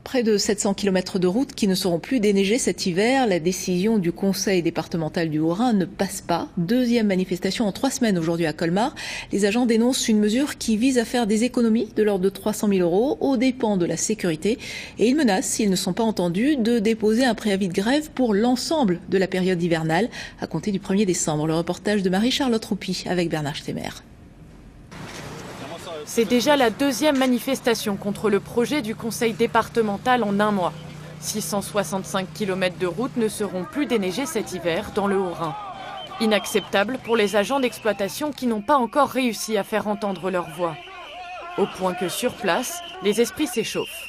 Près de 700 km de routes qui ne seront plus déneigées cet hiver. La décision du Conseil départemental du Haut-Rhin ne passe pas. Deuxième manifestation en 3 semaines aujourd'hui à Colmar. Les agents dénoncent une mesure qui vise à faire des économies de l'ordre de 300 000 € aux dépens de la sécurité. Et ils menacent, s'ils ne sont pas entendus, de déposer un préavis de grève pour l'ensemble de la période hivernale à compter du 1er décembre. Le reportage de Marie-Charlotte Roupy avec Bernard Stemmer. C'est déjà la deuxième manifestation contre le projet du conseil départemental en un mois. 665 km de routes ne seront plus déneigées cet hiver dans le Haut-Rhin. Inacceptable pour les agents d'exploitation qui n'ont pas encore réussi à faire entendre leur voix. Au point que sur place, les esprits s'échauffent.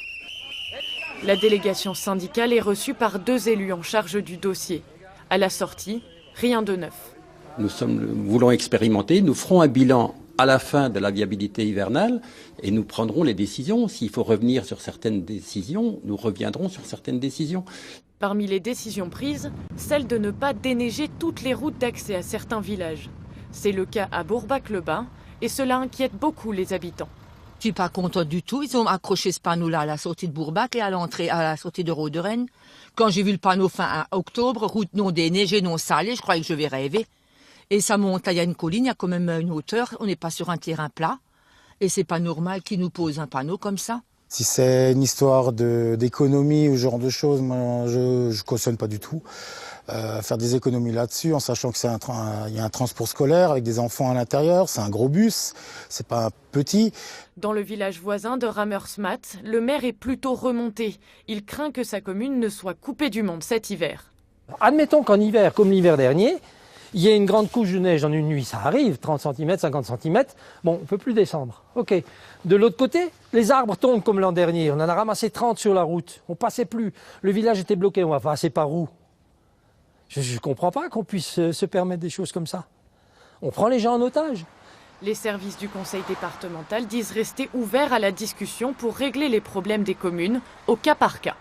La délégation syndicale est reçue par 2 élus en charge du dossier. À la sortie, rien de neuf. Nous voulons expérimenter, nous ferons un bilan à la fin de la viabilité hivernale et nous prendrons les décisions. S'il faut revenir sur certaines décisions, nous reviendrons sur certaines décisions. Parmi les décisions prises, celle de ne pas déneiger toutes les routes d'accès à certains villages. C'est le cas à Bourbach-le-Bas et cela inquiète beaucoup les habitants. Je suis pas contente du tout. Ils ont accroché ce panneau-là à la sortie de Bourbach et à l'entrée, à la sortie de Roderen. Quand j'ai vu le panneau fin octobre, route non déneigée, non salée, je croyais que je vais rêver. Et ça monte, il y a une colline, il y a quand même une hauteur, on n'est pas sur un terrain plat. Et c'est pas normal qu'ils nous posent un panneau comme ça. Si c'est une histoire d'économie ou ce genre de choses, moi je cautionne pas du tout. Faire des économies là-dessus, en sachant que il y a un transport scolaire avec des enfants à l'intérieur, c'est un gros bus, c'est pas un petit. Dans le village voisin de Rammersmat, le maire est plutôt remonté. Il craint que sa commune ne soit coupée du monde cet hiver. Admettons qu'en hiver, comme l'hiver dernier, il y a une grande couche de neige en une nuit, ça arrive, 30 cm, 50 cm, bon, on ne peut plus descendre. Ok. De l'autre côté, les arbres tombent comme l'an dernier, on en a ramassé 30 sur la route, on passait plus, le village était bloqué, on va passer par où? Je ne comprends pas qu'on puisse se permettre des choses comme ça. On prend les gens en otage. Les services du conseil départemental disent rester ouverts à la discussion pour régler les problèmes des communes au cas par cas.